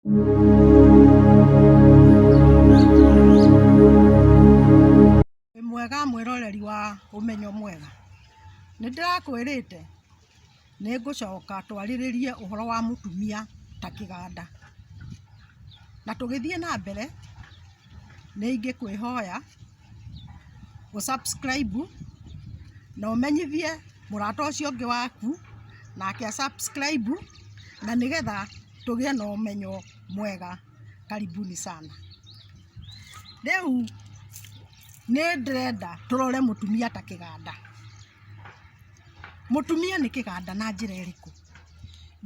Mwega mwiroreri wa umenyo mwega nindirakwirite ningucoka twariririe uhoro wa mutumia ta kiganda na tugithie na mbere ningikwihoya subscribe na umenyithie murata ucio ungi waku nake subscribe na nigetha tugie na umenyo mwega. Karibuni sana. Riu nindirenda turore mutumia ta kiganda. Mutumia ni kiganda na njira iriku?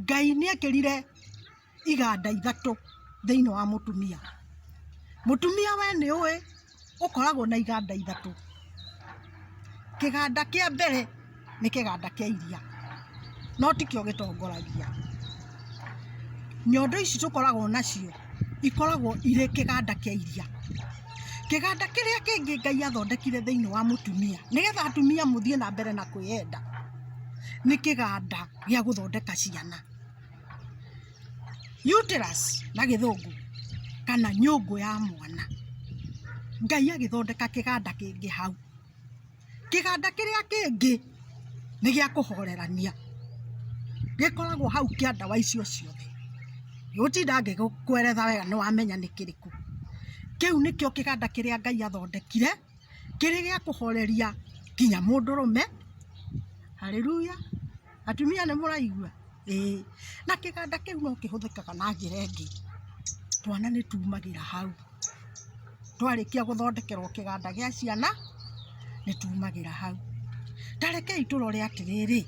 Ngai ni ekirire iganda ithatu thiini wa mutumia. Mutumia we ni uwe ukoragwo na iganda ithatu. Kiganda kia mbere ni kiganda kia iria, no tikio gitongoragia. Nyondo ici tukoragwo nacio ikoragwo ire kiganda kia iria. Kiganda kiria kingi Ngai athondekire thiini wa mutumia nigetha atumia muthie na mbere na kwiyenda ni kiganda gia guthondeka ciana, uterus na githungu kana nyungu ya mwana. Ngai agithondeka kiganda kingi hau. Kiganda kiria kingi ni gia kuhorerania, gikoragwo hau kia ndawa icio ciothe. Gutinda ngikweretha wega ni wamenya ni kiriku. Kiu nikio kiganda kiria Ngai athondekire kiri gia kuhoreria kinya mundurume. Haleluya. Atumia ni muraigua? Na kiganda kiu no kihuthikaga na njira ingi. Twana ni tumagira hau. Twarikia guthondekerwo kiganda gia ciana ni tumagira hau. Tarekei turore atiriri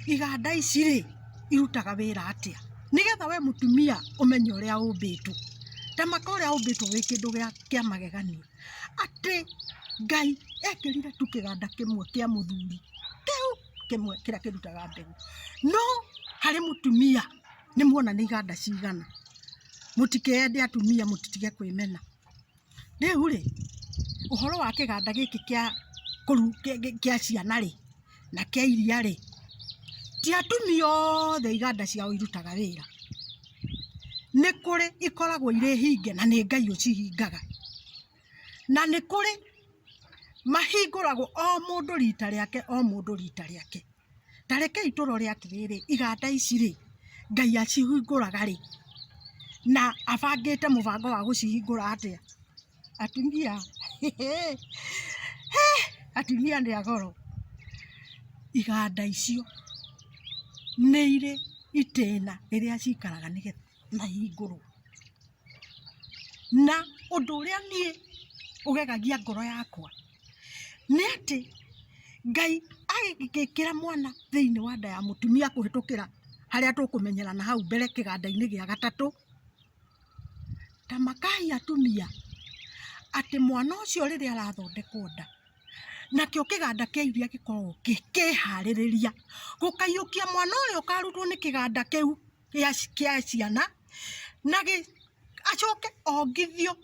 iganda ici ri irutaga wira atia nigetha we mutumia umenye uria umbitwo. Tamaka uria umbitwo wi kindu kia magegania ati Ngai ekirire tu kiganda kimwe kia muthuri kiu kimwe kiria kirutaga mbegu, no hari mutumia ni muona ni iganda cigana. Mutikende atumia, mutitige kwimena. Riu ri uhoro wa kiganda giki kia ciana ri na kia iria ri, ti atumia othe iganda ciao irutaga wira. Ni kuri ikoragwo iri hinge na ni Ngai ucihingaga, na ni kuri mahinguragwo o mundu rita riake, o mundu rita riake. Tarekei turore atiriri iganda ici ri Ngai acihinguraga ri na abangite mubango wa gucihingura atia. Atumia atumia ni agoro. Iganda icio ni ire itena riria cikaraga nigetha na hingurwo, na undu uria nie ugegagia ngoro yakwa ni ati Ngai agikira mwana thiini wa nda ya mutumia kuhitukira haria tukumenyerana hau mbere kiganda-ini gia gatatu. Tamakai atumia ati mwana ucio riria arathondekwo nda nakio kiganda kia iria gikoragwo kihaririria gukaiukia mwana uria ukarutwo ni kiganda kiu kia ciana na acoke ongithio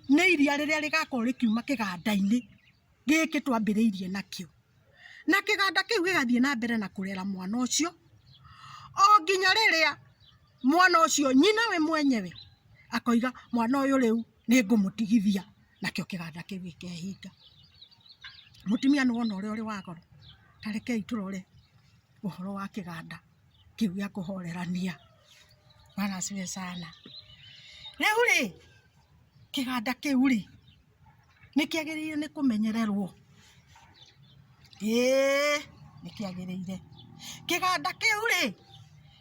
ni iria riria rigakorwo rikiuma kiganda-ini giki twambiriirie nakio, na kiganda kiu gigathie na mbere na kurera mwana ucio o nginya riria mwana ucio nyina we mwenyewe akoiga mwana uyu riu ni ngumutigithia, nakio kiganda kiu gikehinga. Mutumia ni wona uria uri wagoro. Tarekei turore uhoro wa kiganda kiu gia kuhorerania. Bwana asifiwe sana. Riu ri kiganda kiu ri nikiagiriire ni kumenyererwo. Nikiagiriire kiganda kiu ri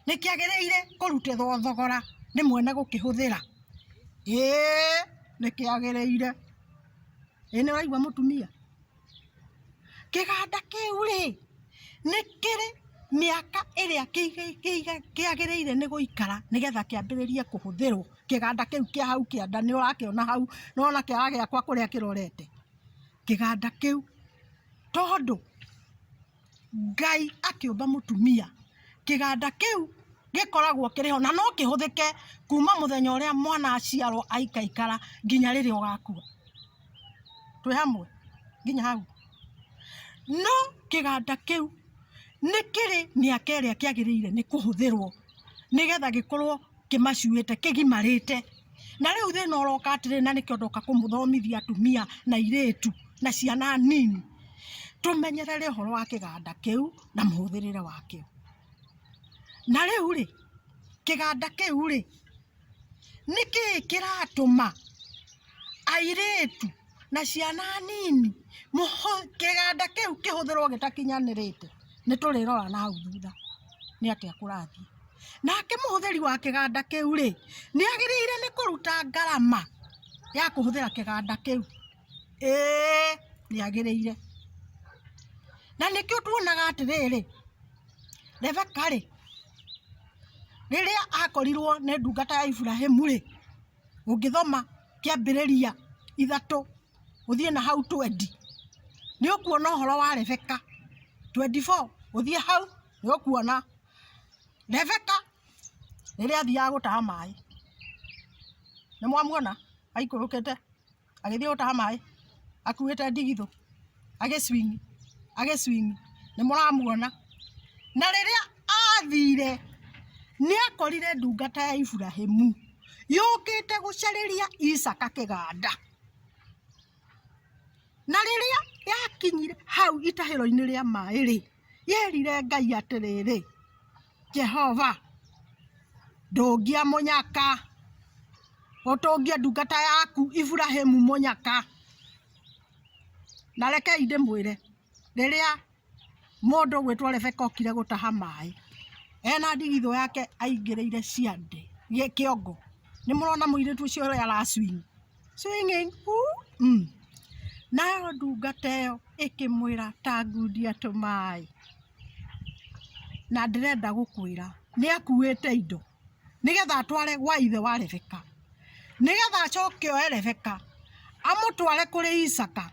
nikiagiriire kurutithwo thogora ni mwene gukihuthira. Nikiagiriire. Ni uraigua mutumia? Kiganda kiu ri nikiri miaka iria kiagiriire ni guikara nigetha kiambiririe kuhuthirwo. Kiganda kiu kia hau kia nda ni urakiona hau, nona kiara giakwa kuria kirorete. Kiganda kiu tondu Ngai akiumba mutumia, kiganda kiu gikoragwo kiriho na no kihuthike kuma muthenya uria mwana aciarwo aikaikara nginya riria ugakua. Twi hamwe nginya hau? No kiganda kiu nikiri miaka iria kiagiriire ni kuhuthirwo nigetha gikorwo kimacuite kigimarite na riu thina uroka atiri na nikio ndoka kumuthomithia atumia na iretu na ciana nini tumenyerere horo wa kiganda kiu na muhuthirire wakio na riu ri kiganda kiu ri niki kiratuma airetu na ciana nini kiganda kiu kihuthirwo gitakinyanirite ni turirora na hau thutha ni atia kurathie nake muhuthiri wa kiganda kiu ri ni agirire ni kuruta ngarama ya kuhuthira kiganda kiu ni agirire na nikio tuonaga atiriri Rebeka ri riria akorirwo ni ndungata ya Ibrahimu ri ungithoma kiambiriria 3 uthie na hau 20 ni ukuona uhoro wa Rebeka 24 uthie hau ni ukuona Rebeka riria athia gutaha mai ni mwamuona aikurukite agithie gutaha mai akuite ndigithu agiswing ni muramuona na riria athire ni akorire ndungata ya Ibrahimu yukite gucariria Isaka kiganda na riria yakinyire hau itahiro-ini ria mai ri yerire Ngai atiriri Jehova ndungia munyaka utungia ndungata yaku Ibrahimu munyaka na reke inde mwire riria mundu gwitwo Rebeka okire gutaha mai ena ndigitho yake aingiriire ciande kiongo ni murona muiritu ucio ara swinging nayo ndungata iyo ikimwira ta ngundia tumai na ndirenda gukwira ni akuite indo nigetha atware gwa ithe wa Rebeka nigetha acoke oe Rebeka amutware kuri Isaka